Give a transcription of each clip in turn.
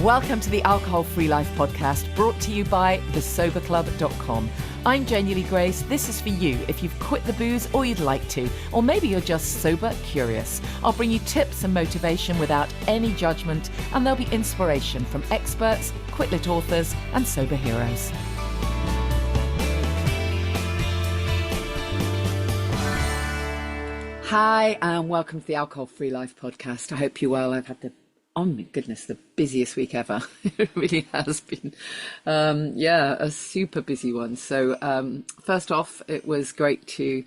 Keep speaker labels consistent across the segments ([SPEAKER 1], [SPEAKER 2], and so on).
[SPEAKER 1] Welcome to the Alcohol Free Life podcast, brought to you by thesoberclub.com. I'm Janey Grace. This is for you if you've quit the booze or you'd like to, or maybe you're just sober curious. I'll bring you tips and motivation without any judgment, and there'll be inspiration from experts, quit-lit authors, and sober heroes. Hi, and welcome to the Alcohol Free Life podcast. I hope you're well. I've had oh my goodness, the busiest week ever. It really has been. A super busy one. So first off, it was great to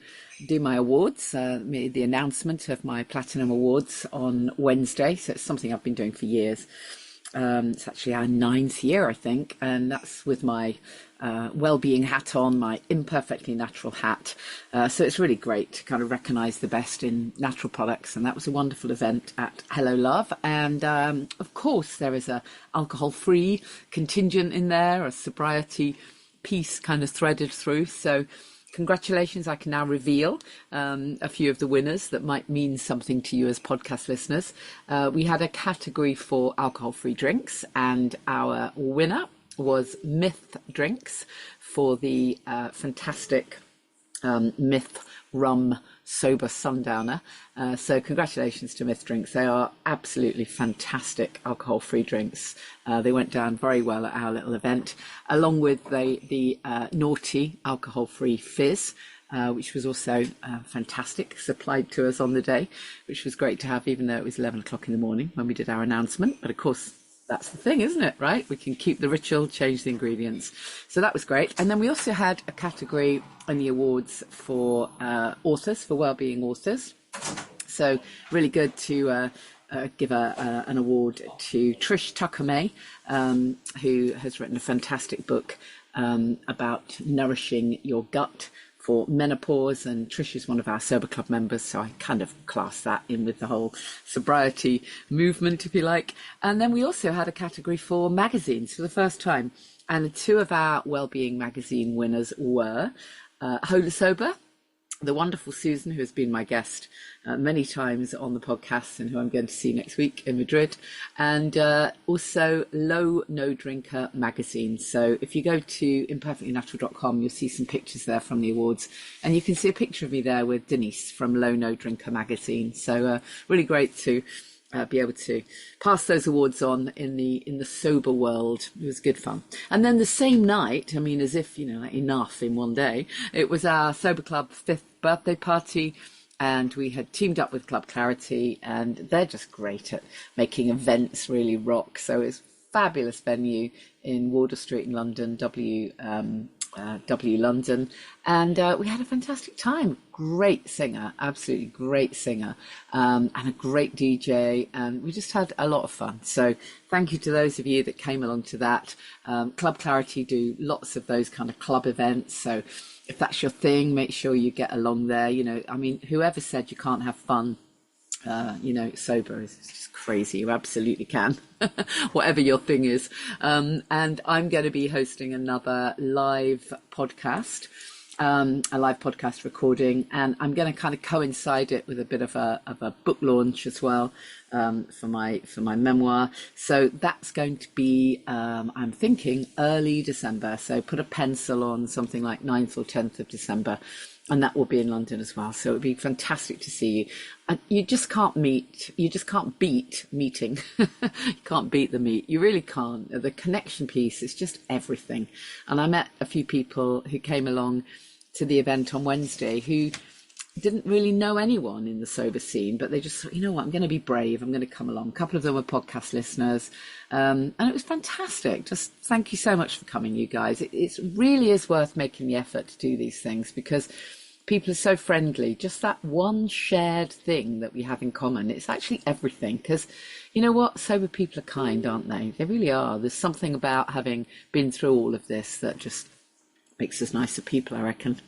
[SPEAKER 1] do my awards, made the announcement of my Platinum Awards on Wednesday. So it's something I've been doing for years. It's actually our 9th year, I think, and that's with my well-being hat on, my imperfectly natural hat. So it's really great to kind of recognise the best in natural products, and that was a wonderful event at Hello Love. And of course, there is a alcohol-free contingent in there, a sobriety piece kind of threaded through. So congratulations, I can now reveal a few of the winners that might mean something to you as podcast listeners. We had a category for alcohol-free drinks, and our winner was Myth Drinks for the fantastic Myth Rum Sober Sundowner. So congratulations to Myth Drinks. They are absolutely fantastic alcohol-free drinks. They went down very well at our little event, along with the Naughty alcohol-free fizz, which was also fantastic, supplied to us on the day, which was great to have, even though it was 11 o'clock in the morning when we did our announcement. But of course, that's the thing, isn't it, right? We can keep the ritual, change the ingredients. So that was great. And then we also had a category in the awards for authors, for wellbeing authors. So really good to give an award to Trish Tucker-May, who has written a fantastic book about nourishing your gut for menopause, and Trish is one of our Sober Club members, so I kind of class that in with the whole sobriety movement, if you like. And then we also had a category for magazines for the first time, and the two of our Wellbeing magazine winners were Hola Sober, the wonderful Susan, who has been my guest many times on the podcast and who I'm going to see next week in Madrid, and also Low No Drinker magazine. So if you go to imperfectlynatural.com, you'll see some pictures there from the awards, and you can see a picture of me there with Denise from Low No Drinker magazine. So really great to be able to pass those awards on in the sober world. It was good fun. And then the same night, I mean, as if, like enough in one day, it was our Sober Club 5th birthday party, and we had teamed up with Club Clarity, and they're just great at making events really rock. So it's a fabulous venue in Wardour Street in London, W London, and we had a fantastic time. Great singer, absolutely great singer, and a great DJ, and we just had a lot of fun. So thank you to those of you that came along to that. Club Clarity do lots of those kind of club events, so if that's your thing, make sure you get along there. I mean, whoever said you can't have fun sober is just crazy. You absolutely can, whatever your thing is. And I'm going to be hosting another live podcast, a live podcast recording, and I'm going to kind of coincide it with a bit of a book launch as well, for my memoir. So that's going to be, I'm thinking early December. So put a pencil on something like 9th or 10th of December. And that will be in London as well. So it would be fantastic to see you. And you just can't beat meeting. You can't beat the meet. You really can't. The connection piece is just everything. And I met a few people who came along to the event on Wednesday who didn't really know anyone in the sober scene, but they just thought, you know what, I'm going to be brave. I'm going to come along. A couple of them were podcast listeners. And it was fantastic. Just thank you so much for coming, you guys. It really is worth making the effort to do these things, because people are so friendly. Just that one shared thing that we have in common, it's actually everything. Because you know what, sober people are kind, aren't they? They really are. There's something about having been through all of this that just makes us nicer people, I reckon.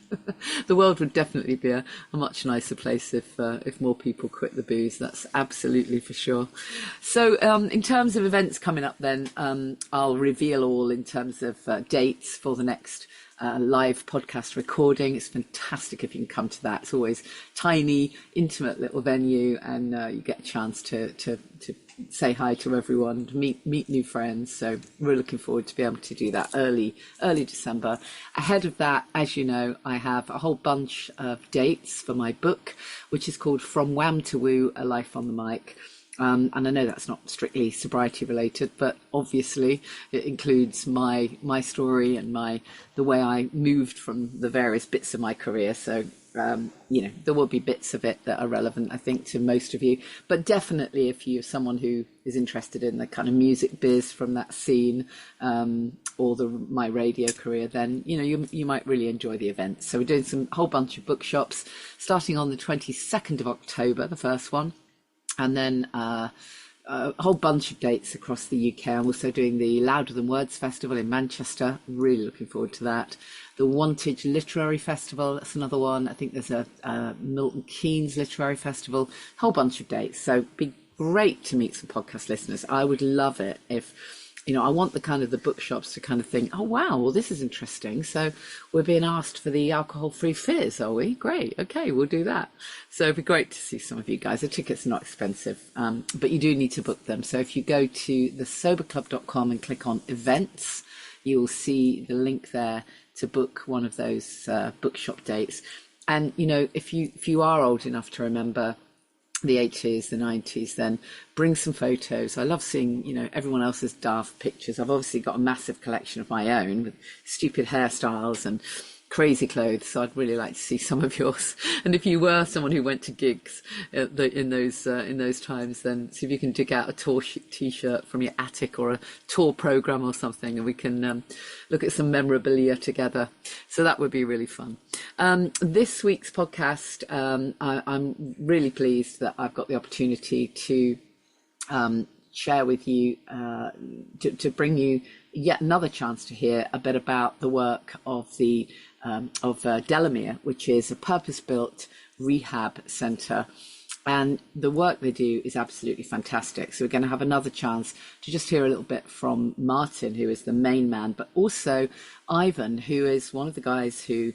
[SPEAKER 1] The world would definitely be a much nicer place if more people quit the booze. That's absolutely for sure. So in terms of events coming up then, I'll reveal all in terms of dates for the next live podcast recording. It's fantastic if you can come to that. It's always tiny, intimate little venue, and you get a chance to say hi to everyone, to meet new friends. So we're looking forward to be able to do that early December. Ahead of that, as you know, I have a whole bunch of dates for my book, which is called From Wham to Woo, A Life on the Mic. And I know that's not strictly sobriety related, but obviously it includes my story and the way I moved from the various bits of my career. So there will be bits of it that are relevant, I think, to most of you. But definitely, if you're someone who is interested in the kind of music biz from that scene, or my radio career, then you might really enjoy the event. So we're doing a whole bunch of bookshops, starting on the 22nd of October, the first one. And then a whole bunch of dates across the UK. I'm also doing the Louder Than Words Festival in Manchester. Really looking forward to that. The Wantage Literary Festival, that's another one. I think there's a Milton Keynes Literary Festival. A whole bunch of dates. So it'd be great to meet some podcast listeners. I would love it if... I want the bookshops to kind of think, oh, wow, well, this is interesting. So we're being asked for the alcohol-free fizz, are we? Great. Okay, we'll do that. So it'd be great to see some of you guys. The tickets are not expensive, but you do need to book them. So if you go to thesoberclub.com and click on events, you'll see the link there to book one of those bookshop dates. And, if you are old enough to remember the 80s, the 90s, then bring some photos. I love seeing, everyone else's daft pictures. I've obviously got a massive collection of my own with stupid hairstyles and crazy clothes, so I'd really like to see some of yours. And if you were someone who went to gigs in those times, then see if you can dig out a tour t-shirt from your attic or a tour program or something, and we can look at some memorabilia together. So that would be really fun. This week's podcast, I'm really pleased that I've got the opportunity to share with you, to bring you yet another chance to hear a bit about the work of Delamere, which is a purpose-built rehab centre. And the work they do is absolutely fantastic. So we're going to have another chance to just hear a little bit from Martin, who is the main man, but also Ivan, who is one of the guys who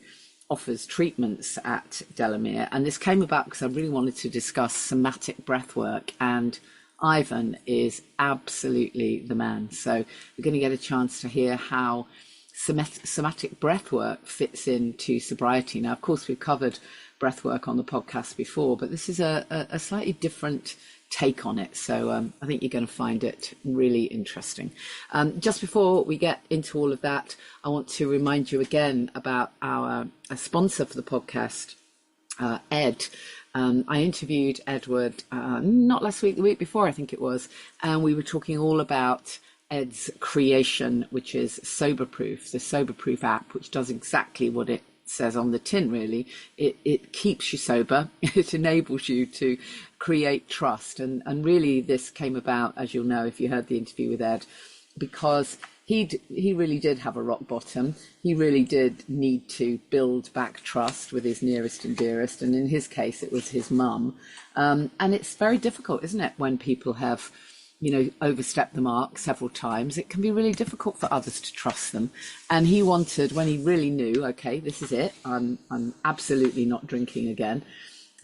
[SPEAKER 1] offers treatments at Delamere. And this came about because I really wanted to discuss somatic breathwork, and Ivan is absolutely the man. So we're going to get a chance to hear how somatic breathwork fits into sobriety. Now, of course, we've covered breathwork on the podcast before, but this is a slightly different take on it. So I think you're going to find it really interesting. Just before we get into all of that, I want to remind you again about our sponsor for the podcast, Ed. I interviewed Edward not last week, the week before, I think it was, and we were talking all about Ed's creation, which is SoberProof, the SoberProof app, which does exactly what it says on the tin, really. It keeps you sober. It enables you to create trust. And really this came about, as you'll know if you heard the interview with Ed, because he really did have a rock bottom. He really did need to build back trust with his nearest and dearest. And in his case, it was his mum. And it's very difficult, isn't it, when people have overstepped the mark several times. It can be really difficult for others to trust them. And he wanted, when he really knew, okay, this is it, I'm absolutely not drinking again,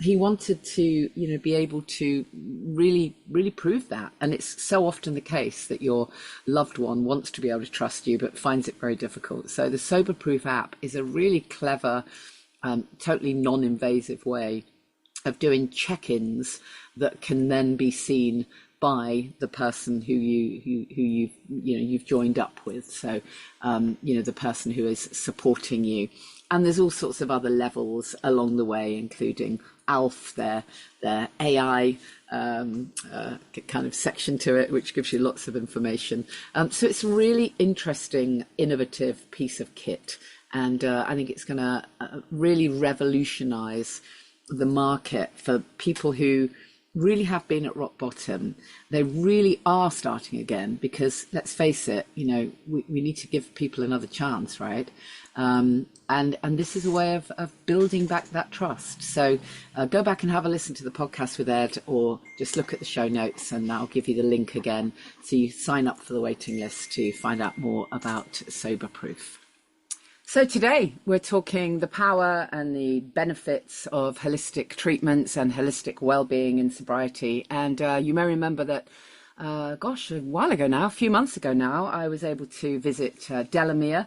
[SPEAKER 1] he wanted to, be able to really, really prove that. And it's so often the case that your loved one wants to be able to trust you, but finds it very difficult. So the SoberProof app is a really clever, totally non-invasive way of doing check-ins that can then be seen by the person who you've joined up with. So, the person who is supporting you. And there's all sorts of other levels along the way, including ALF, their AI kind of section to it, which gives you lots of information. So it's a really interesting, innovative piece of kit. And I think it's going to really revolutionize the market for people who really have been at rock bottom. They really are starting again, because let's face it, we need to give people another chance, right? And this is a way of building back that trust. So go back and have a listen to the podcast with Ed, or just look at the show notes and I'll give you the link again. So you sign up for the waiting list to find out more about SoberProof. So today we're talking the power and the benefits of holistic treatments and holistic well-being in sobriety. And you may remember that, a while ago now, a few months ago now, I was able to visit Delamere,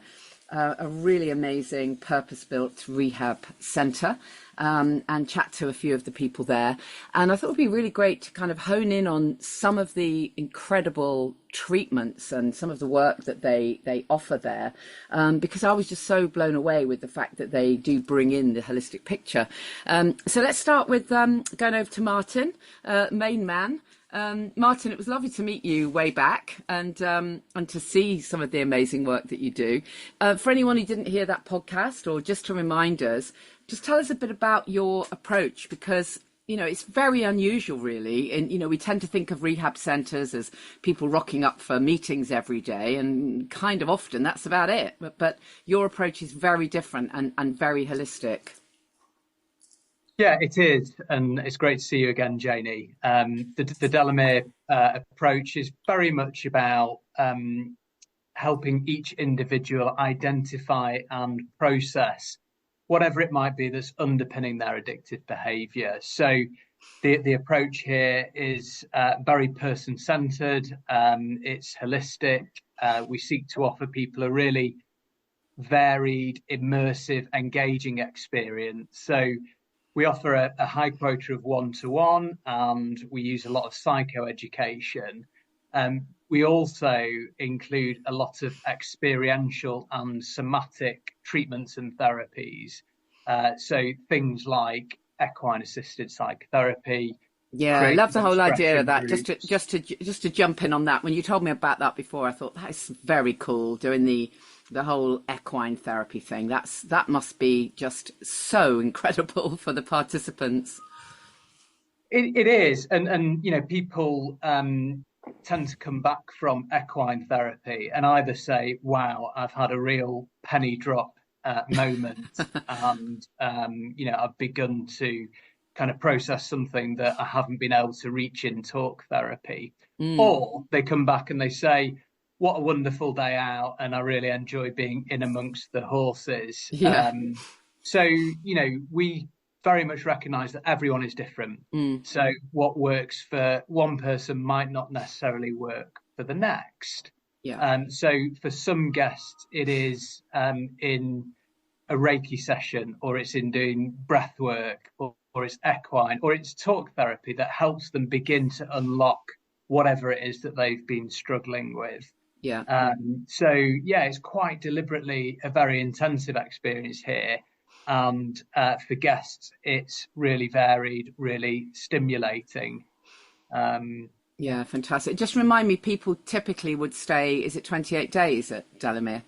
[SPEAKER 1] a really amazing purpose-built rehab centre, and chat to a few of the people there. And I thought it would be really great to kind of hone in on some of the incredible treatments and some of the work that they offer there, because I was just so blown away with the fact that they do bring in the holistic picture. So let's start with going over to Martin, main man. Martin, it was lovely to meet you way back and to see some of the amazing work that you do. For anyone who didn't hear that podcast, or just to remind us, just tell us a bit about your approach, because, you know, it's very unusual, really. And, you know, we tend to think of rehab centres as people rocking up for meetings every day, and kind of often that's about it. But your approach is very different and very holistic.
[SPEAKER 2] Yeah, it is. And it's great to see you again, Janey. The Delamere approach is very much about helping each individual identify and process whatever it might be that's underpinning their addictive behaviour. So the approach here is very person-centred. It's holistic. We seek to offer people a really varied, immersive, engaging experience. So we offer a high quota of one-to-one, and we use a lot of psychoeducation. We also include a lot of experiential and somatic treatments and therapies. So things like equine-assisted psychotherapy.
[SPEAKER 1] Yeah, I love the whole idea of that. Just to jump in on that, when you told me about that before, I thought that's very cool, doing the whole equine therapy thing. That must be just so incredible for the participants.
[SPEAKER 2] It is, and you know, people tend to come back from equine therapy and either say, "Wow, I've had a real penny drop moment," and you know, I've begun to kind of process something that I haven't been able to reach in talk therapy. Or they come back and they say, "What a wonderful day out, and I really enjoy being in amongst the horses."
[SPEAKER 1] Yeah.
[SPEAKER 2] So, you know, we very much recognise that everyone is different. So what works for one person might not necessarily work for the next.
[SPEAKER 1] Yeah.
[SPEAKER 2] So for some guests, it is in a Reiki session, or it's in doing breath work, or it's equine, or it's talk therapy that helps them begin to unlock whatever it is that they've been struggling with.
[SPEAKER 1] Yeah.
[SPEAKER 2] So yeah, it's quite deliberately a very intensive experience here. And for guests, it's really varied, really stimulating.
[SPEAKER 1] Yeah, fantastic. Just remind me, people typically would stay, is it 28 days at Delamere?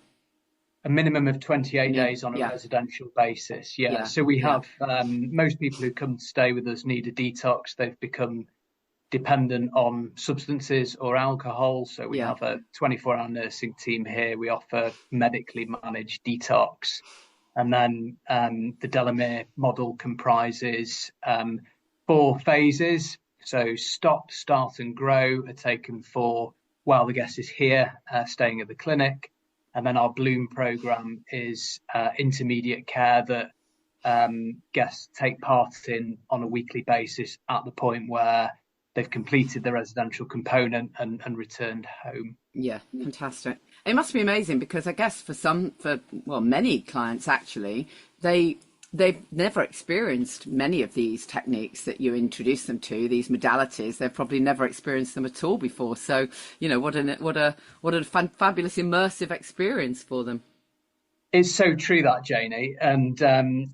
[SPEAKER 2] A minimum of 28 days on a residential basis. Yeah. So we have most people who come to stay with us need a detox. They've become dependent on substances or alcohol. So we have a 24-hour nursing team here. We offer medically managed detox. And then the Delamere model comprises 4 phases. So stop, start and grow are taken for while the guest is here, staying at the clinic. And then our Bloom programme is intermediate care that guests take part in on a weekly basis at the point where they've completed the residential component and returned home.
[SPEAKER 1] Yeah, fantastic. It must be amazing, because I guess for many clients actually, they've never experienced many of these techniques that you introduce them to, these modalities. They've probably never experienced them at all before. So, you know, what a fabulous immersive experience for them.
[SPEAKER 2] It's so true, that, Janey. And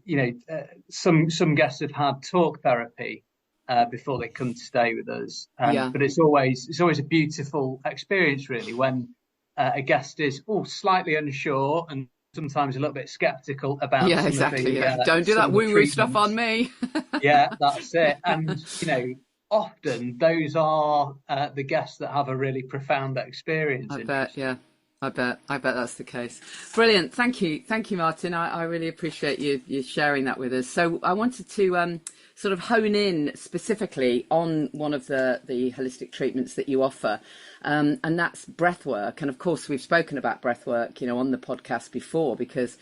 [SPEAKER 2] you know, some guests have had talk therapy before they come to stay with us. But it's always a beautiful experience, really, when a guest is slightly unsure and sometimes a little bit skeptical about
[SPEAKER 1] exactly. Don't do that woo-woo stuff on me.
[SPEAKER 2] Yeah, that's it. And you know, often those are the guests that have a really profound experience.
[SPEAKER 1] I bet that's the case. Brilliant. Thank you, Martin. I really appreciate you sharing that with us. So I wanted to sort of hone in specifically on one of the holistic treatments that you offer, and that's breathwork. And of course, we've spoken about breathwork, you know, on the podcast before, because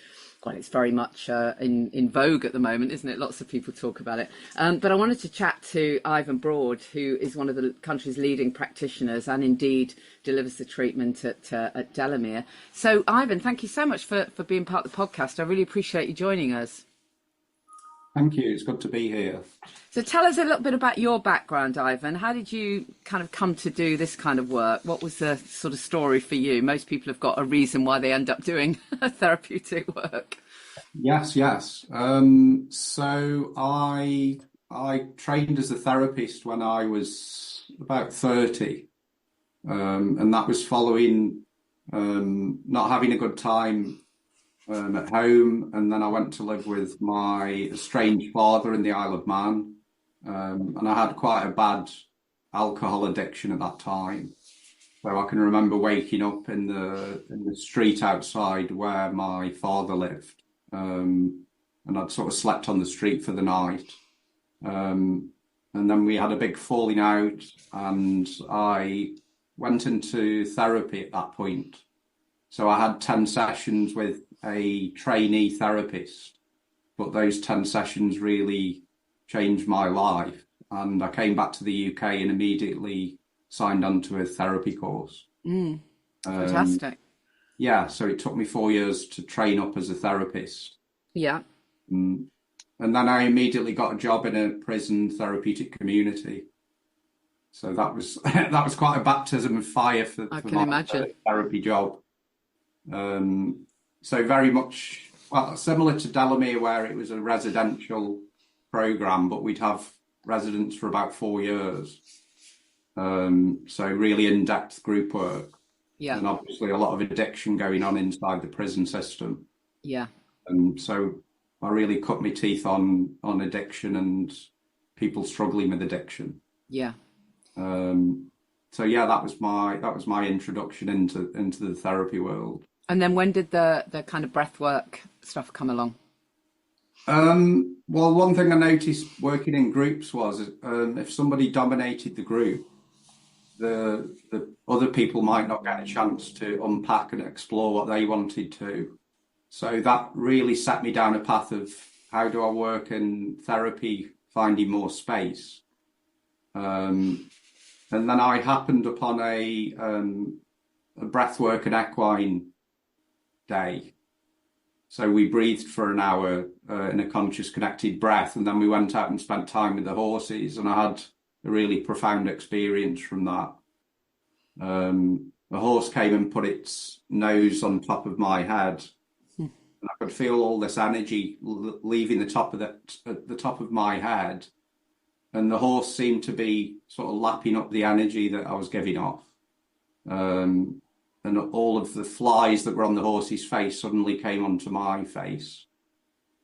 [SPEAKER 1] Well, it's very much in vogue at the moment, isn't it? Lots of people talk about it. But I wanted to chat to Ivan Broad, who is one of the country's leading practitioners and indeed delivers the treatment at Delamere. So, Ivan, thank you so much for being part of the podcast. I really appreciate you joining us.
[SPEAKER 3] Thank you. It's good to be here.
[SPEAKER 1] So tell us a little bit about your background, Ivan. How did you kind of come to do this kind of work? What was the sort of story for you? Most people have got a reason why they end up doing therapeutic work.
[SPEAKER 3] Yes. So I trained as a therapist when I was about 30, and that was following not having a good time at home, and then I went to live with my estranged father in the Isle of Man, and I had quite a bad alcohol addiction at that time. So I can remember waking up in the street outside where my father lived, and I'd sort of slept on the street for the night, and then we had a big falling out, and I went into therapy at that point. So I had 10 sessions with a trainee therapist, but those 10 sessions really changed my life. And I came back to the UK and immediately signed on to a therapy course.
[SPEAKER 1] Fantastic.
[SPEAKER 3] Yeah, so it took me 4 years to train up as a therapist.
[SPEAKER 1] Yeah.
[SPEAKER 3] And then I immediately got a job in a prison therapeutic community. So that was that was quite a baptism of fire for my
[SPEAKER 1] imagine.
[SPEAKER 3] Therapy job. So very much, well, similar to Delamere, where it was a residential program, but we'd have residents for about 4 years. So really in-depth group work.
[SPEAKER 1] Yeah.
[SPEAKER 3] And obviously a lot of addiction going on inside the prison system.
[SPEAKER 1] Yeah.
[SPEAKER 3] And so I really cut my teeth on addiction and people struggling with addiction.
[SPEAKER 1] Yeah.
[SPEAKER 3] So yeah, that was my introduction into the therapy world.
[SPEAKER 1] And then when did the kind of breathwork stuff come along?
[SPEAKER 3] Well, one thing I noticed working in groups was if somebody dominated the group, the other people might not get a chance to unpack and explore what they wanted to. So that really set me down a path of how do I work in therapy, finding more space. And then I happened upon a breathwork and equine day. So we breathed for an hour in a conscious connected breath, and then we went out and spent time with the horses, and I had a really profound experience from that. The horse came and put its nose on top of my head, and I could feel all this energy leaving the top of my head, and the horse seemed to be sort of lapping up the energy that I was giving off. And all of the flies that were on the horse's face suddenly came onto my face.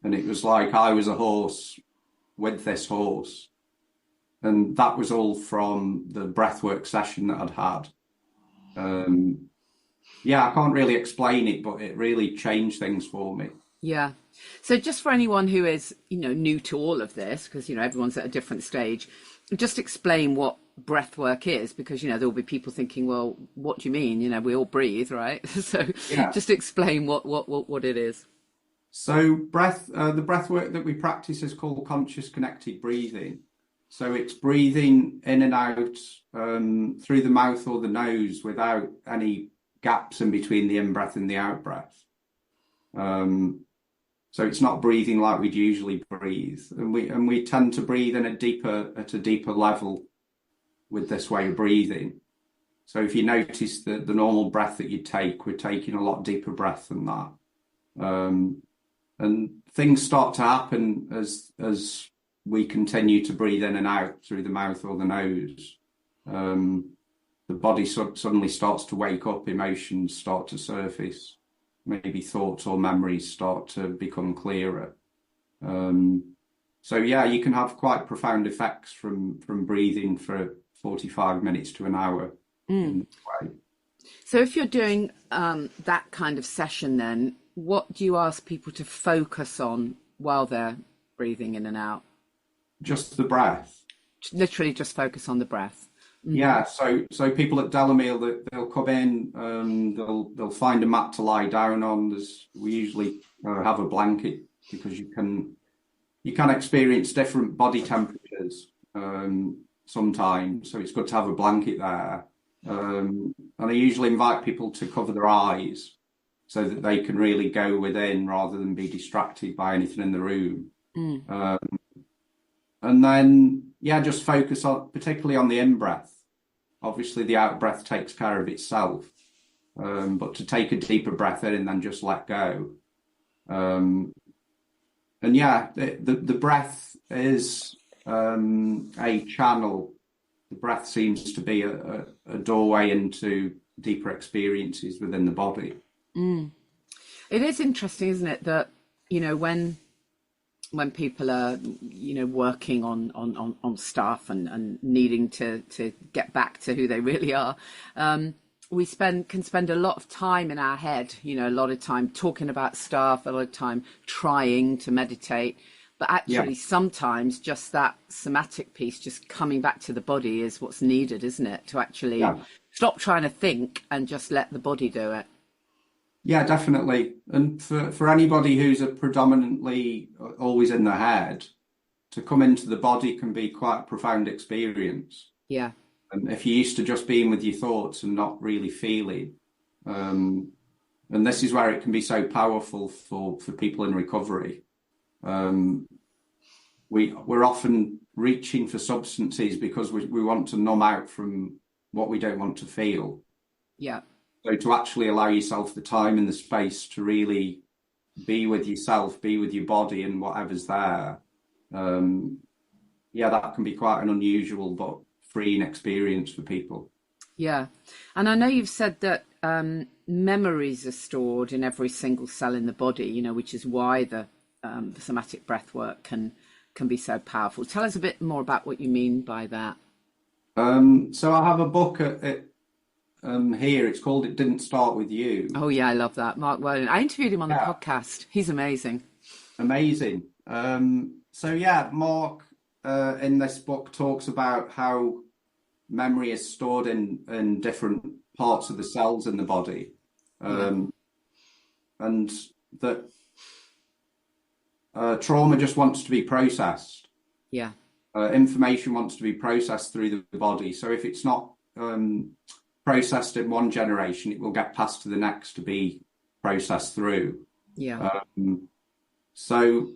[SPEAKER 3] And it was like I was a horse with this horse. And that was all from the breathwork session that I'd had. Yeah, I can't really explain it, but it really changed things for me.
[SPEAKER 1] Yeah. So just for anyone who is, new to all of this, because, everyone's at a different stage, just explain what breathwork is, because, there will be people thinking, well, what do you mean? We all breathe, right? So yeah. Just explain what it is.
[SPEAKER 3] So the breathwork that we practice is called conscious connected breathing. So it's breathing in and out through the mouth or the nose without any gaps in between the in-breath and the out-breath. So it's not breathing like we'd usually breathe. And we tend to breathe at a deeper level with this way of breathing. So if you notice the normal breath that you take, we're taking a lot deeper breath than that. And things start to happen as we continue to breathe in and out through the mouth or the nose. The body suddenly starts to wake up, emotions start to surface, maybe thoughts or memories start to become clearer. So yeah, you can have quite profound effects from breathing for 45 minutes to an hour. In this way.
[SPEAKER 1] So if you're doing that kind of session, then what do you ask people to focus on while they're breathing in and out?
[SPEAKER 3] Just the breath.
[SPEAKER 1] Literally just focus on the breath.
[SPEAKER 3] Yeah, so people at Delamere, they'll come in, they'll find a mat to lie down on. We usually have a blanket because you can experience different body temperatures sometimes, so it's good to have a blanket there. And I usually invite people to cover their eyes so that they can really go within rather than be distracted by anything in the room. And then, yeah, just focus on, particularly on the in-breath. Obviously, the out-breath takes care of itself, but to take a deeper breath in and then just let go. And yeah, the breath is a channel. The breath seems to be a doorway into deeper experiences within the body.
[SPEAKER 1] It is interesting, isn't it, that, you know, when people are, you know, working on stuff and needing to get back to who they really are, we can spend a lot of time in our head, you know, a lot of time talking about stuff, a lot of time trying to meditate. But actually, sometimes just that somatic piece, just coming back to the body, is what's needed, isn't it? To actually stop trying to think and just let the body do it.
[SPEAKER 3] Yeah, definitely. And for anybody who's predominantly always in the head, to come into the body can be quite a profound experience.
[SPEAKER 1] Yeah.
[SPEAKER 3] And if you're used to just being with your thoughts and not really feeling, and this is where it can be so powerful for people in recovery. We're often reaching for substances because we want to numb out from what we don't want to feel.
[SPEAKER 1] Yeah.
[SPEAKER 3] So to actually allow yourself the time and the space to really be with yourself, be with your body and whatever's there, that can be quite an unusual but freeing experience for people. Yeah.
[SPEAKER 1] And I know you've said that memories are stored in every single cell in the body, you know, which is why the somatic breathwork can be so powerful. Tell us a bit more about what you mean by that.
[SPEAKER 3] So I have a book here. It's called It Didn't Start With You.
[SPEAKER 1] Oh yeah, I love that. Mark Weldon. I interviewed him on the podcast. He's amazing.
[SPEAKER 3] Amazing. So yeah, Mark in this book talks about how memory is stored in different parts of the cells in the body, and that trauma just wants to be processed.
[SPEAKER 1] Yeah.
[SPEAKER 3] Information wants to be processed through the body. So if it's not processed in one generation, it will get passed to the next to be processed through.
[SPEAKER 1] Yeah.
[SPEAKER 3] So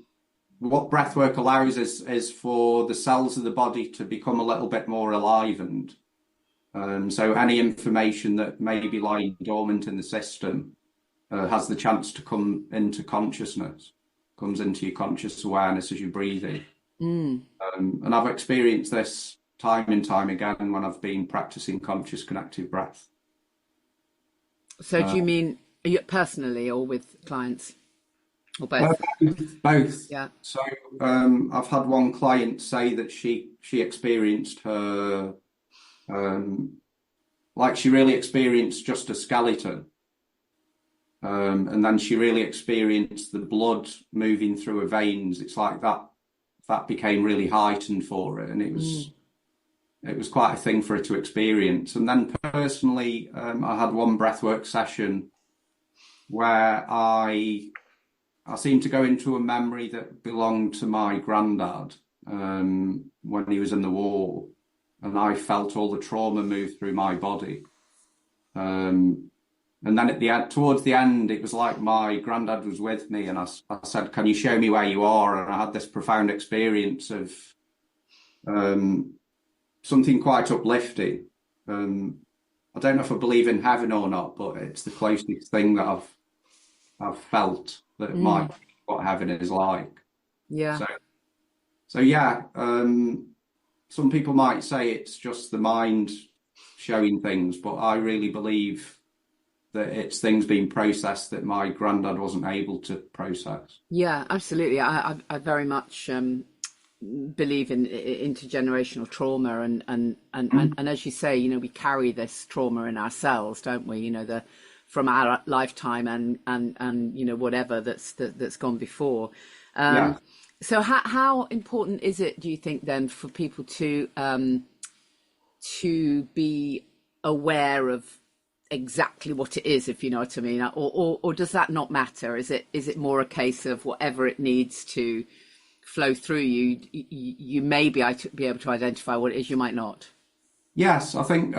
[SPEAKER 3] what breathwork allows is for the cells of the body to become a little bit more enlivened. So any information that may be lying dormant in the system has the chance to come into consciousness, comes into your conscious awareness as you're breathing. And I've experienced this time and time again when I've been practicing conscious connective breath.
[SPEAKER 1] So do you mean personally or with clients? Or both?
[SPEAKER 3] Both.
[SPEAKER 1] Yeah.
[SPEAKER 3] So I've had one client say that she experienced her, like she really experienced just a skeleton. And then she really experienced the blood moving through her veins. It's like that became really heightened for her, and it was quite a thing for her to experience. And then personally, I had one breathwork session where I seemed to go into a memory that belonged to my granddad when he was in the war, and I felt all the trauma move through my body. And then towards the end, it was like my granddad was with me, and I said, "Can you show me where you are?" And I had this profound experience of something quite uplifting. I don't know if I believe in heaven or not, but it's the closest thing that I've felt that might be what heaven is like.
[SPEAKER 1] Yeah.
[SPEAKER 3] So yeah, some people might say it's just the mind showing things, but I really believe that it's things being processed that my granddad wasn't able to process.
[SPEAKER 1] Yeah, absolutely. I very much believe in intergenerational trauma, and as you say, you know, we carry this trauma in ourselves, don't we? You know, from our lifetime and you know, whatever that's gone before. So how important is it, do you think, then, for people to to be aware of exactly what it is, if you know what I mean, or does that not matter? Is it more a case of whatever it needs to flow through you, you may be able to identify what it is, you might not?
[SPEAKER 3] Yes, I think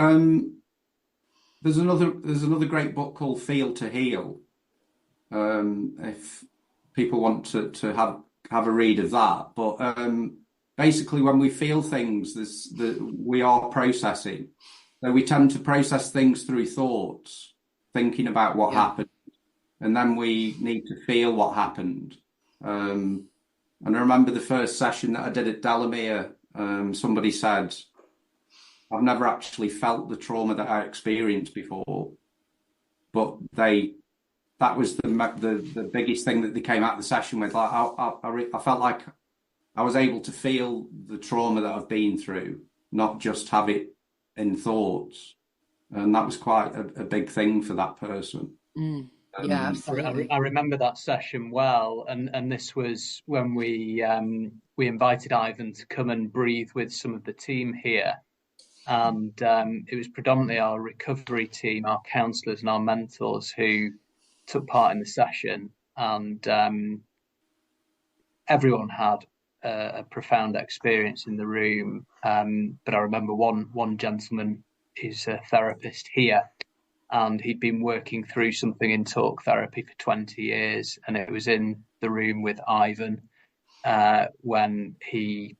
[SPEAKER 3] there's another great book called Feel to Heal. If people want to have a read of that, but basically when we feel things, we are processing. So we tend to process things through thoughts, thinking about what happened, and then we need to feel what happened. And I remember the first session that I did at Delamere, somebody said, I've never actually felt the trauma that I experienced before, but that was the biggest thing that they came out of the session with. Like, I felt like I was able to feel the trauma that I've been through, not just have it in thoughts. And that was quite a big thing for that person.
[SPEAKER 1] Yeah, absolutely.
[SPEAKER 2] I remember that session well, and this was when we invited Ivan to come and breathe with some of the team here, and it was predominantly our recovery team, our counsellors and our mentors who took part in the session, and everyone had a profound experience in the room. But I remember one gentleman who's a therapist here, and he'd been working through something in talk therapy for 20 years, and it was in the room with Ivan when he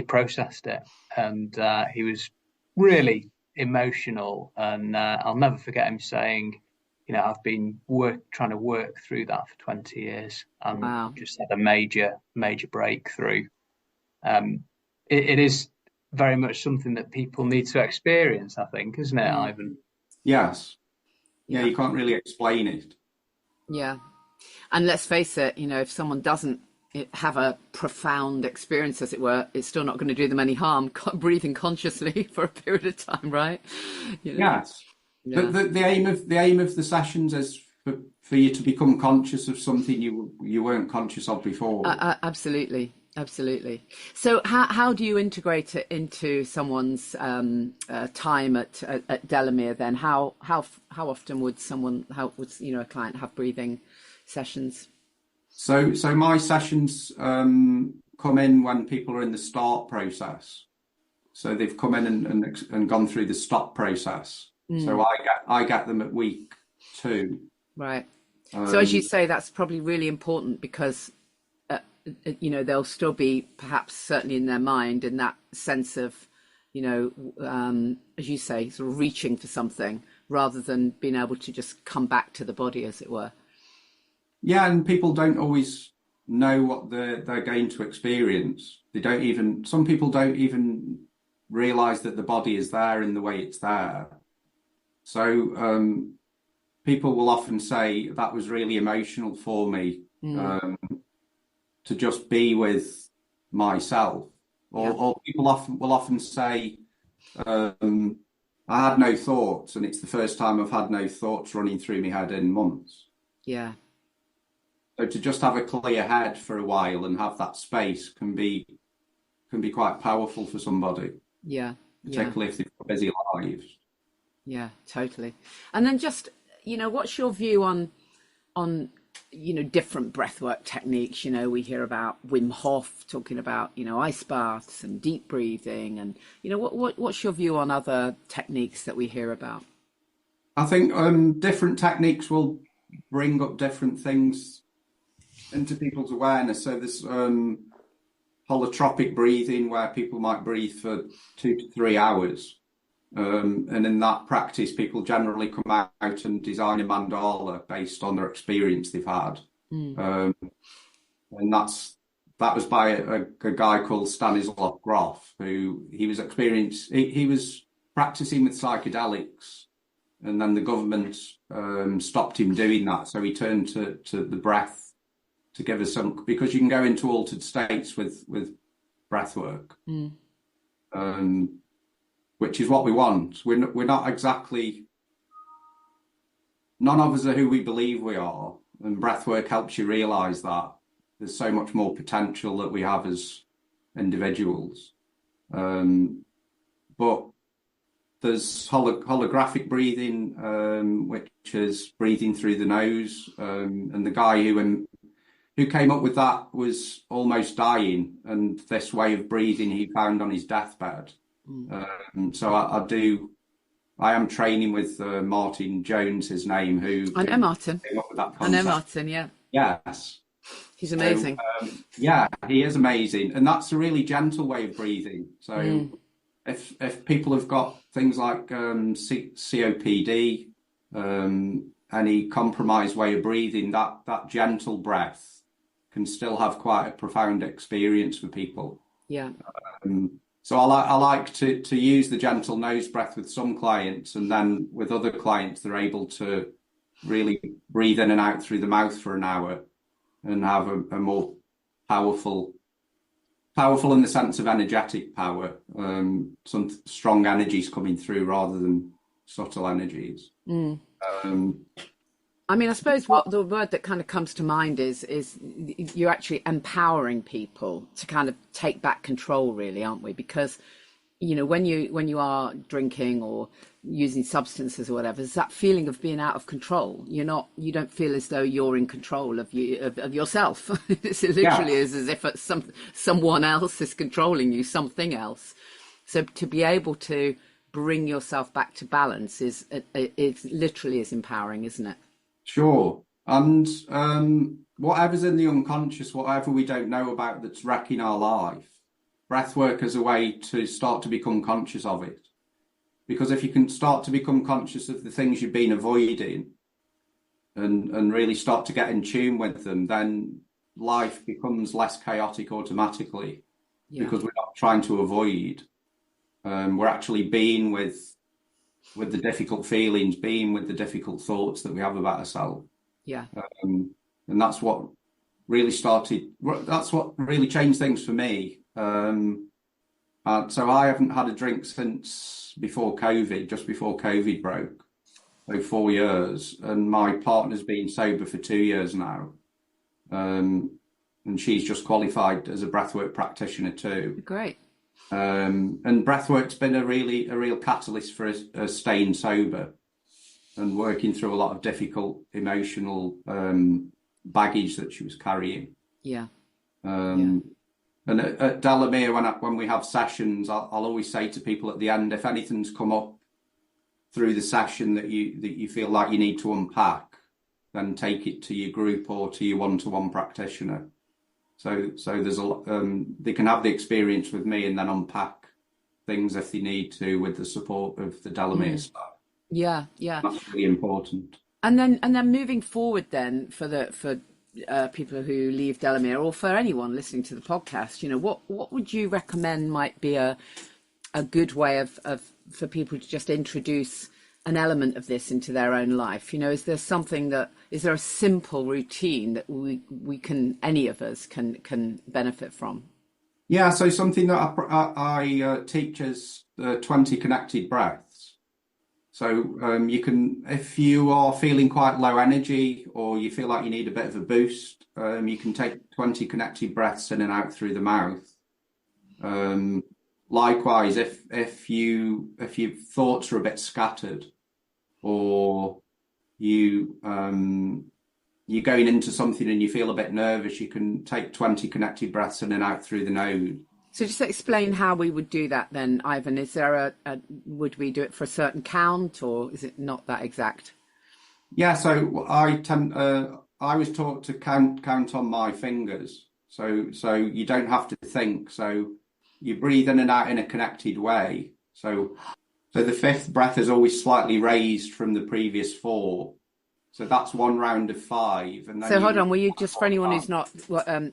[SPEAKER 2] processed it, and he was really emotional, and I'll never forget him saying, I've been trying to work through that for 20 years, and just had a major breakthrough. It is very much something that people need to experience, I think, isn't it, Ivan?
[SPEAKER 3] Yes. Yeah, you can't really explain it.
[SPEAKER 1] Yeah. And let's face it, if someone doesn't have a profound experience, as it were, it's still not going to do them any harm breathing consciously for a period of time, right?
[SPEAKER 3] Yes.
[SPEAKER 1] Yeah.
[SPEAKER 3] The aim of the sessions is for you to become conscious of something you weren't conscious of before.
[SPEAKER 1] Absolutely. So how do you integrate it into someone's time at Delamere then? How often would a client have breathing sessions?
[SPEAKER 3] So my sessions come in when people are in the start process. So they've come in and gone through the stop process. So I get them at week 2.
[SPEAKER 1] Right. So as you say, that's probably really important, because they'll still be perhaps certainly in their mind in that sense of, as you say, sort of reaching for something rather than being able to just come back to the body, as it were.
[SPEAKER 3] Yeah, and people don't always know what they're going to experience. Some people don't even realise that the body is there in the way it's there. So people will often say, that was really emotional for me. To just be with myself, or people will often say, I had no thoughts, and it's the first time I've had no thoughts running through my head in months. Yeah. So to just have a clear head for a while and have that space can be quite powerful for somebody.
[SPEAKER 1] Yeah.
[SPEAKER 3] Particularly if they've got busy lives. Yeah,
[SPEAKER 1] totally. And then just, what's your view on different breathwork techniques? We hear about Wim Hof talking about, ice baths and deep breathing, and, what's your view on other techniques that we hear about?
[SPEAKER 3] I think different techniques will bring up different things into people's awareness. So there's holotropic breathing, where people might breathe for 2 to 3 hours. And in that practice, people generally come out and design a mandala based on their experience they've had. And that was by a guy called Stanislav Grof, who he was practicing with psychedelics, and then the government stopped him doing that. So he turned to the breath to give us some, because you can go into altered states with breath work. Which is what we want. We're not exactly, none of us are who we believe we are, and breathwork helps you realise that there's so much more potential that we have as individuals. But there's holographic breathing, which is breathing through the nose. And the guy who came up with that was almost dying, and this way of breathing he found on his deathbed. So I am training with Martin Jones, his name, who
[SPEAKER 1] I know Martin.
[SPEAKER 3] came up with that concept.
[SPEAKER 1] I know Martin, yeah.
[SPEAKER 3] Yes.
[SPEAKER 1] He's amazing.
[SPEAKER 3] So, yeah, he is amazing. And that's a really gentle way of breathing. So if people have got things like COPD, any compromised way of breathing, that gentle breath can still have quite a profound experience for people.
[SPEAKER 1] Yeah.
[SPEAKER 3] So I like to use the gentle nose breath with some clients, and then with other clients, they're able to really breathe in and out through the mouth for an hour and have a more powerful in the sense of energetic power, some strong energies coming through rather than subtle energies.
[SPEAKER 1] I mean, I suppose what the word that kind of comes to mind is you're actually empowering people to kind of take back control, really, aren't we? Because, you know, when you are drinking or using substances or whatever, there's that feeling of being out of control. You don't feel as though you're in control of yourself. It literally is as if someone else is controlling you, something else. So to be able to bring yourself back to balance is literally is empowering, isn't it?
[SPEAKER 3] Sure. And whatever's in the unconscious, whatever we don't know about that's wrecking our life, breathwork is a way to start to become conscious of it. Because if you can start to become conscious of the things you've been avoiding and really start to get in tune with them, then life becomes less chaotic automatically. Because we're not trying to avoid. We're actually being with the difficult feelings, being with the difficult thoughts that we have about ourselves. Yeah. And that's what really changed things for me. So I haven't had a drink since before COVID, just before COVID broke. So 4 years. And my partner's been sober for 2 years now. And she's just qualified as a breathwork practitioner too.
[SPEAKER 1] Great.
[SPEAKER 3] And breathwork's been a real catalyst for us staying sober and working through a lot of difficult emotional baggage that she was carrying. Yeah. And at Delamere, when we have sessions, I'll always say to people at the end, if anything's come up through the session that you feel like you need to unpack, then take it to your group or to your one-to-one practitioner. So there's a lot, they can have the experience with me and then unpack things if they need to with the support of the Delamere staff. Yeah. That's really important.
[SPEAKER 1] And then moving forward then for people who leave Delamere or for anyone listening to the podcast, you know, what would you recommend might be a good way of for people to just introduce an element of this into their own life? You know, is there a simple routine that we can, any of us can benefit from?
[SPEAKER 3] Yeah, so something that I teach is 20 connected breaths. So you can, if you are feeling quite low energy or you feel like you need a bit of a boost, you can take 20 connected breaths in and out through the mouth. Likewise, if your thoughts are a bit scattered, or you're going into something and you feel a bit nervous, you can take 20 connected breaths in and out through the nose.
[SPEAKER 1] So just explain how we would do that then, Ivan. Is there would we do it for a certain count, or is it not that exact?
[SPEAKER 3] Yeah, so I was taught to count on my fingers. So you don't have to think. So you breathe in and out in a connected way. So the fifth breath is always slightly raised from the previous four. So that's one round of 5. And then
[SPEAKER 1] so hold on, will you just, for anyone who's not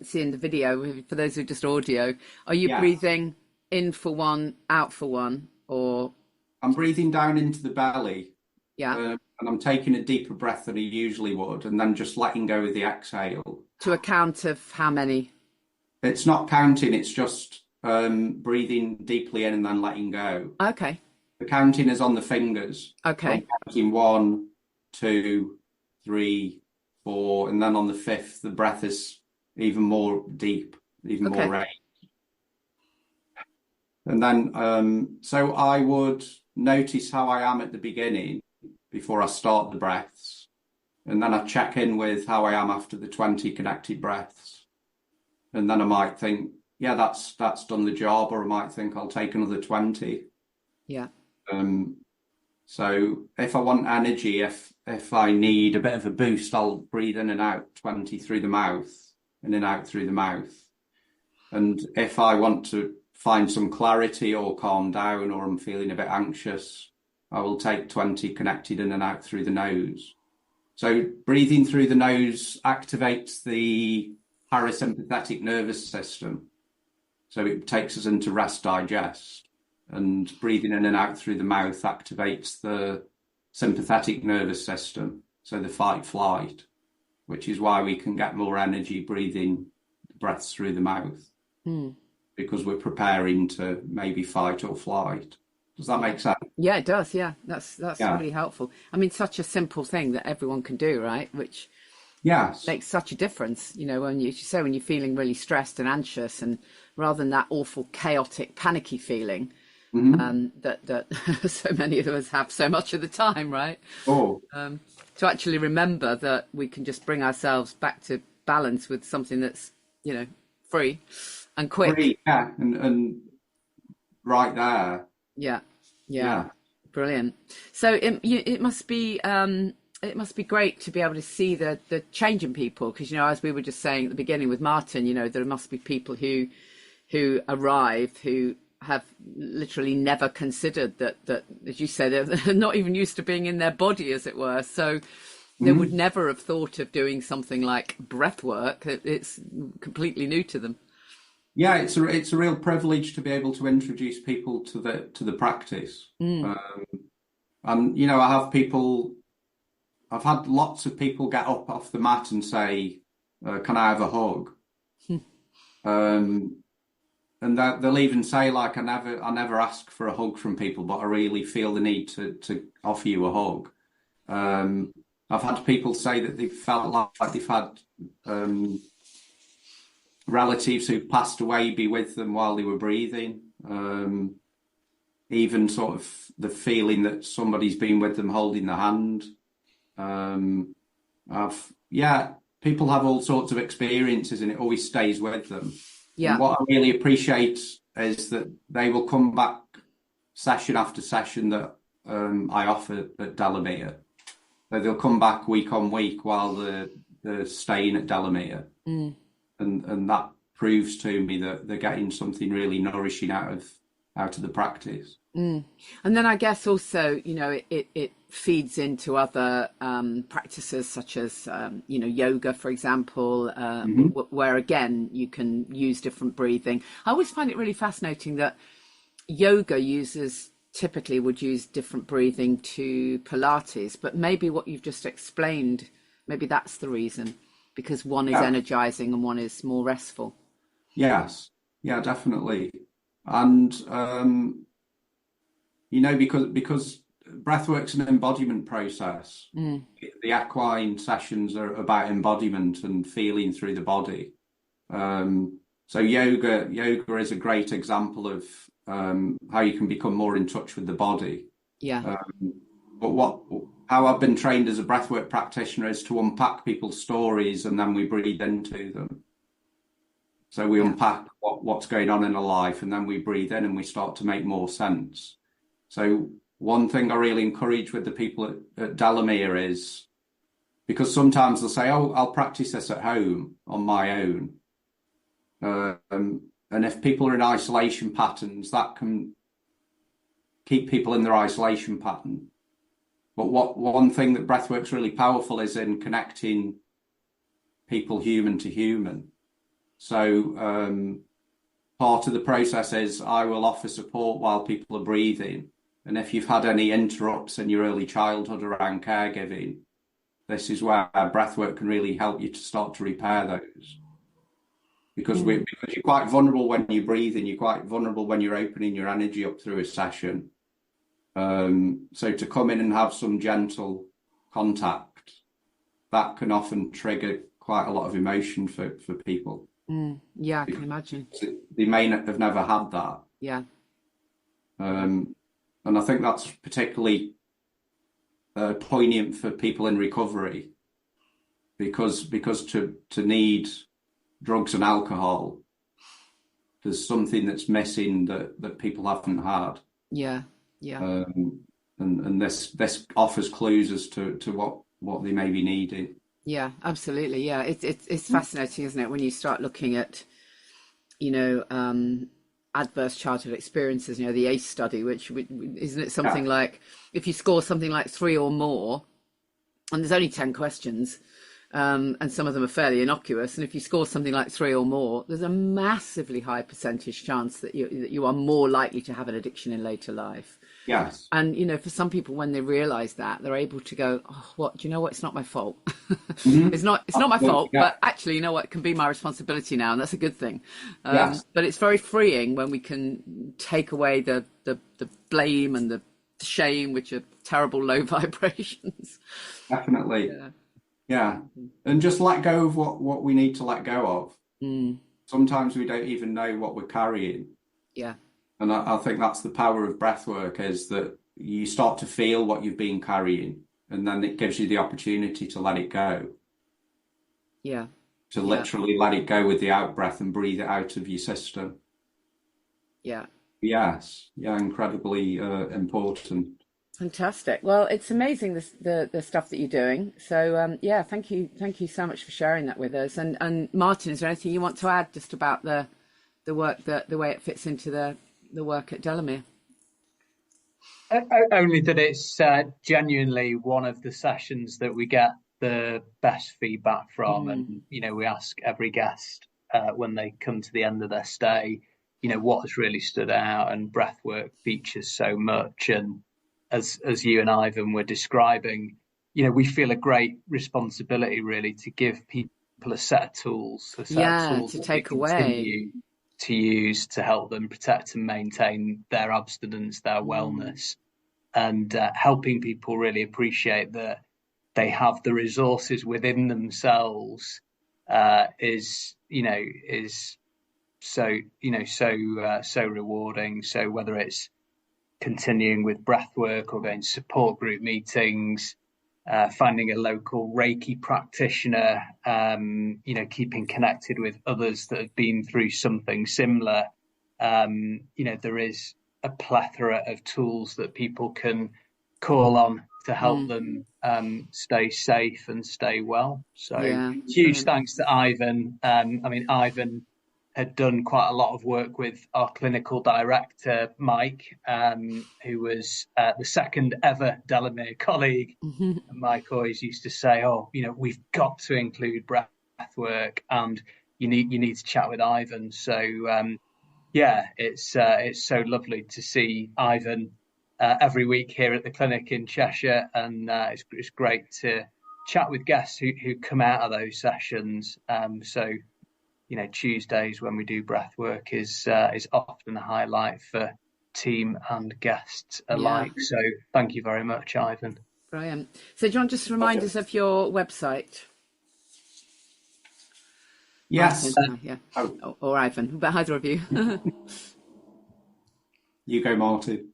[SPEAKER 1] seeing the video, for those who are just audio, are you breathing in for 1, out for 1, or?
[SPEAKER 3] I'm breathing down into the belly.
[SPEAKER 1] Yeah.
[SPEAKER 3] And I'm taking a deeper breath than I usually would, and then just letting go of the exhale.
[SPEAKER 1] To a count of how many?
[SPEAKER 3] It's not counting, it's just breathing deeply in and then letting go.
[SPEAKER 1] Okay.
[SPEAKER 3] The counting is on the fingers.
[SPEAKER 1] Okay.
[SPEAKER 3] I'm counting 1, 2, 3, 4, and then on the 5th, the breath is even more deep, even more raised. And then, so I would notice how I am at the beginning before I start the breaths. And then I check in with how I am after the 20 connected breaths. And then I might think, yeah, that's done the job, or I might think I'll take another 20.
[SPEAKER 1] Yeah.
[SPEAKER 3] So if I want energy, if I need a bit of a boost, I'll breathe in and out 20 through the mouth, in and out through the mouth. And if I want to find some clarity or calm down, or I'm feeling a bit anxious, I will take 20 connected in and out through the nose. So breathing through the nose activates the parasympathetic nervous system. So it takes us into rest digest. And breathing in and out through the mouth activates the sympathetic nervous system, so the fight flight, which is why we can get more energy breathing breaths through the mouth, because we're preparing to maybe fight or flight. Does that make sense?
[SPEAKER 1] Yeah, it does. Yeah, that's really helpful. I mean, such a simple thing that everyone can do, right? Which makes such a difference. You know, when you're feeling really stressed and anxious, and rather than that awful, chaotic, panicky feeling. That so many of us have so much of the time, right? To actually remember that we can just bring ourselves back to balance with something that's, you know, free and quick.
[SPEAKER 3] Free, yeah, and right there.
[SPEAKER 1] Yeah. Brilliant. So it must be great to be able to see the change in people, because, you know, as we were just saying at the beginning with Martin, you know, there must be people who arrive who have literally never considered that, as you said, they're not even used to being in their body, as it were. So they would never have thought of doing something like breath work. It's completely new to them.
[SPEAKER 3] Yeah, it's a real privilege to be able to introduce people to the practice. And, you know, I've had lots of people get up off the mat and say, can I have a hug? And they'll even say, like, I never ask for a hug from people, but I really feel the need to offer you a hug. I've had people say that they felt like they've had relatives who passed away be with them while they were breathing. Even sort of the feeling that somebody's been with them holding the hand. People have all sorts of experiences, and it always stays with them. Yeah. And what I really appreciate is that they will come back session after session that I offer at Delamere. So they'll come back week on week while they're staying at Delamere. And that proves to me that they're getting something really nourishing out of the practice.
[SPEAKER 1] And then I guess also, you know, it feeds into other practices such as, you know, yoga, for example, where, again, you can use different breathing. I always find it really fascinating that yoga typically would use different breathing to Pilates, but maybe what you've just explained, maybe that's the reason, because one is energizing and one is more restful.
[SPEAKER 3] Yes, yeah, definitely. And, you know, because breathwork's an embodiment process. The equine sessions are about embodiment and feeling through the body. So yoga is a great example of how you can become more in touch with the body.
[SPEAKER 1] Yeah.
[SPEAKER 3] But how I've been trained as a breathwork practitioner is to unpack people's stories, and then we breathe into them. So we unpack what's going on in their life, and then we breathe in and we start to make more sense. So one thing I really encourage with the people at Delamere is, because sometimes they'll say, oh, I'll practice this at home on my own. And if people are in isolation patterns, that can keep people in their isolation pattern. But one thing that breathwork's really powerful is in connecting people human to human. So part of the process is I will offer support while people are breathing. And if you've had any interrupts in your early childhood around caregiving, this is where breathwork can really help you to start to repair those. Because you're quite vulnerable when you're breathing, you're quite vulnerable when you're opening your energy up through a session. So to come in and have some gentle contact, that can often trigger quite a lot of emotion for people.
[SPEAKER 1] Yeah, I can imagine.
[SPEAKER 3] They may not have never had that.
[SPEAKER 1] Yeah.
[SPEAKER 3] And I think that's particularly poignant for people in recovery, because to need drugs and alcohol, there's something that's missing that people haven't had.
[SPEAKER 1] Yeah.
[SPEAKER 3] And this offers clues as to what they may be needing.
[SPEAKER 1] Yeah, absolutely. Yeah, it's fascinating, isn't it, when you start looking at, adverse childhood experiences, the ACE study, which isn't it something like, if you score something like 3 or more, and there's only 10 questions, and some of them are fairly innocuous, and if you score something like 3 or more, there's a massively high percentage chance that you are more likely to have an addiction in later life.
[SPEAKER 3] Yes.
[SPEAKER 1] And, for some people, when they realise that, they're able to go, do you know what? It's not my fault.
[SPEAKER 3] Mm-hmm.
[SPEAKER 1] It's not my fault, but actually, you know what? It can be my responsibility now, and that's a good thing.
[SPEAKER 3] Yes.
[SPEAKER 1] But it's very freeing when we can take away the blame and the shame, which are terrible low vibrations.
[SPEAKER 3] Definitely. Yeah. And just let go of what we need to let go of. Sometimes we don't even know what we're carrying.
[SPEAKER 1] Yeah.
[SPEAKER 3] And I think that's the power of breathwork, is that you start to feel what you've been carrying, and then it gives you the opportunity to let it go.
[SPEAKER 1] Yeah.
[SPEAKER 3] To literally let it go with the out breath and breathe it out of your system.
[SPEAKER 1] Yeah.
[SPEAKER 3] Yes. Yeah, incredibly important.
[SPEAKER 1] Fantastic. Well, it's amazing the stuff that you're doing. So thank you so much for sharing that with us. And Martin, is there anything you want to add just about the work, the way it fits into the work at Delamere?
[SPEAKER 2] Only that it's genuinely one of the sessions that we get the best feedback from, and we ask every guest when they come to the end of their stay, what has really stood out, and breathwork features so much. And as you and Ivan were describing, we feel a great responsibility really to give people a set of tools,
[SPEAKER 1] to take away,
[SPEAKER 2] to use to help them protect and maintain their abstinence, their wellness, and helping people really appreciate that they have the resources within themselves is so rewarding. So whether it's continuing with breathwork or going to support group meetings, finding a local Reiki practitioner, keeping connected with others that have been through something similar. There is a plethora of tools that people can call on to help them stay safe and stay well. So huge thanks to Ivan. Ivan had done quite a lot of work with our clinical director, Mike, who was the second ever Delamere colleague. And Mike always used to say, we've got to include breath work, and you need to chat with Ivan. So, it's so lovely to see Ivan every week here at the clinic in Cheshire. And it's great to chat with guests who come out of those sessions. Tuesdays when we do breath work is often a highlight for team and guests alike. So thank you very much, Ivan.
[SPEAKER 1] Brilliant. So do you want to just remind us of your website?
[SPEAKER 3] Yes.
[SPEAKER 1] Or Ivan, but either of you.
[SPEAKER 3] You go, Martin.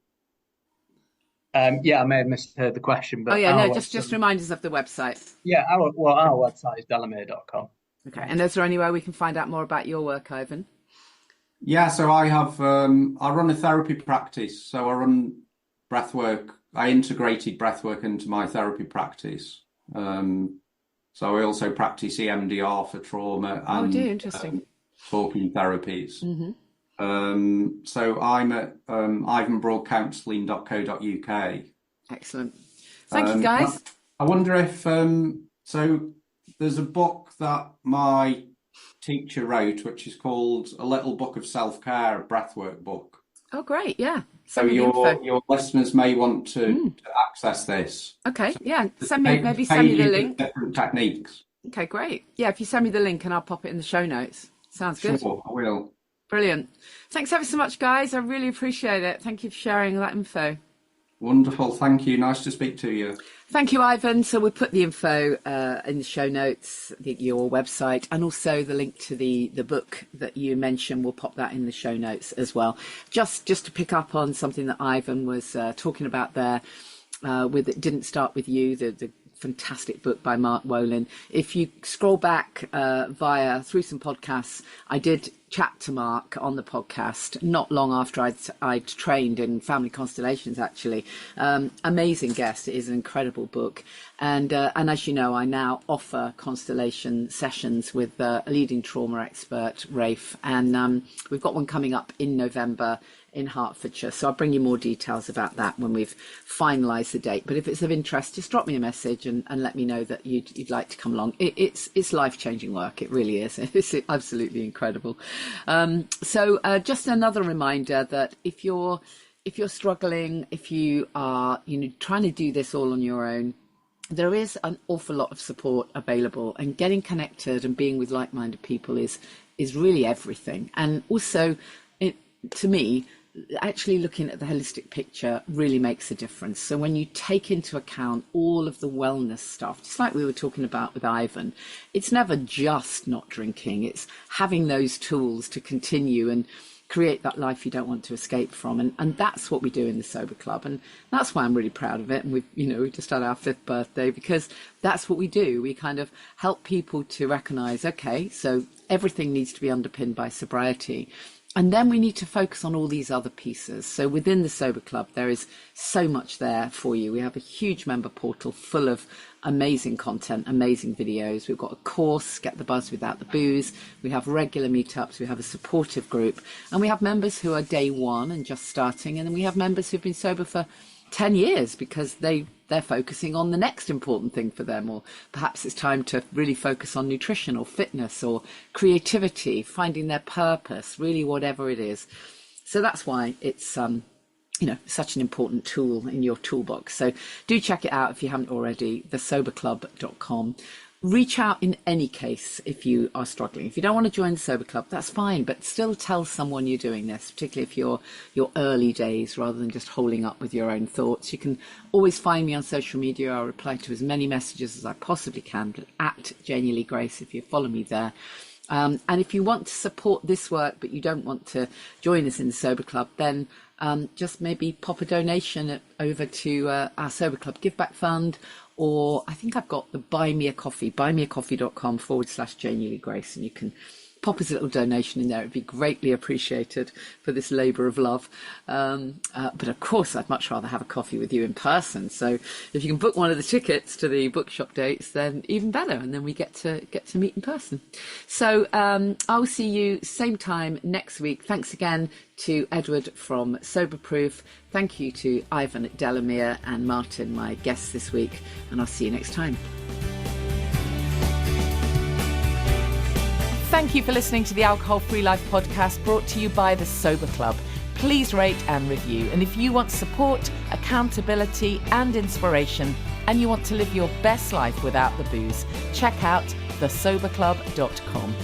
[SPEAKER 2] I may have misheard the question, but
[SPEAKER 1] just remind us of the website.
[SPEAKER 2] Our website is delamere.com.
[SPEAKER 1] Okay, and is there any way we can find out more about your work, Ivan?
[SPEAKER 3] Yeah, so I have I run a therapy practice. So I run breathwork. I integrated breathwork into my therapy practice. So I also practice EMDR for trauma and
[SPEAKER 1] interesting.
[SPEAKER 3] talking therapies. So I'm at ivanbroadcounselling.co.uk.
[SPEAKER 1] Excellent. Thank you, guys.
[SPEAKER 3] I wonder if so. There's a book that my teacher wrote, which is called A Little Book of Self-Care, a breathwork book.
[SPEAKER 1] Oh, great. Yeah.
[SPEAKER 3] So your listeners may want to access this.
[SPEAKER 1] Okay.
[SPEAKER 3] So
[SPEAKER 1] send me the link.
[SPEAKER 3] Different techniques.
[SPEAKER 1] Okay, great. Yeah, if you send me the link and I'll pop it in the show notes. Sounds good.
[SPEAKER 3] Sure, I will.
[SPEAKER 1] Brilliant. Thanks ever so much, guys. I really appreciate it. Thank you for sharing that info.
[SPEAKER 3] Wonderful. Thank you. Nice to speak to you.
[SPEAKER 1] Thank you, Ivan. So we'll put the info in the show notes, your website, and also the link to the book that you mentioned. We'll pop that in the show notes as well. Just to pick up on something that Ivan was talking about there, with It Didn't Start With You, the fantastic book by Mark Wolin. If you scroll back through some podcasts, I did chat to Mark on the podcast not long after I'd trained in family constellations, actually. Amazing guest. It is an incredible book. And as you know, I now offer constellation sessions with a leading trauma expert, Rafe. And we've got one coming up in November in Hertfordshire. So I'll bring you more details about that when we've finalised the date. But if it's of interest, just drop me a message and let me know that you'd like to come along. It's life-changing work. It really is. It's absolutely incredible. So just another reminder that if you're struggling, if you are trying to do this all on your own, there is an awful lot of support available, and getting connected and being with like-minded people is really everything. And also, to me, actually looking at the holistic picture really makes a difference. So when you take into account all of the wellness stuff, just like we were talking about with Ivan, it's never just not drinking. It's having those tools to continue and create that life you don't want to escape from. And that's what we do in the Sober Club. And that's why I'm really proud of it. And we just had our 5th birthday, because that's what we do. We kind of help people to recognize, okay, so everything needs to be underpinned by sobriety. And then we need to focus on all these other pieces. So within the Sober Club, there is so much there for you. We have a huge member portal full of amazing content, amazing videos. We've got a course, Get the Buzz Without the Booze. We have regular meetups. We have a supportive group. And we have members who are day one and just starting. And then we have members who've been sober for 10 years because they're focusing on the next important thing for them, or perhaps it's time to really focus on nutrition or fitness or creativity, finding their purpose, really whatever it is. So that's why it's such an important tool in your toolbox. So do check it out if you haven't already, thesoberclub.com. Reach out in any case if you are struggling. If you don't want to join the Sober Club, that's fine, but still tell someone you're doing this, particularly if you're your early days, rather than just holding up with your own thoughts. You can always find me on social media. I'll reply to as many messages as I possibly can, but at Janey Lee Grace if you follow me there. And if you want to support this work, but you don't want to join us in the Sober Club, then just maybe pop a donation over to our Sober Club Give Back Fund, or I think I've got the Buy Me a Coffee, buymeacoffee.com/Janey Lee Grace, and you can pop us a little donation in there. It'd be greatly appreciated for this labour of love. But of course, I'd much rather have a coffee with you in person. So if you can book one of the tickets to the bookshop dates, then even better. And then we get to meet in person. So I'll see you same time next week. Thanks again to Edward from SoberProof. Thank you to Ivan at Delamere and Martin, my guests this week. And I'll see you next time. Thank you for listening to the Alcohol Free Life podcast, brought to you by the Sober Club. Please rate and review. And if you want support, accountability and inspiration, and you want to live your best life without the booze, check out thesoberclub.com.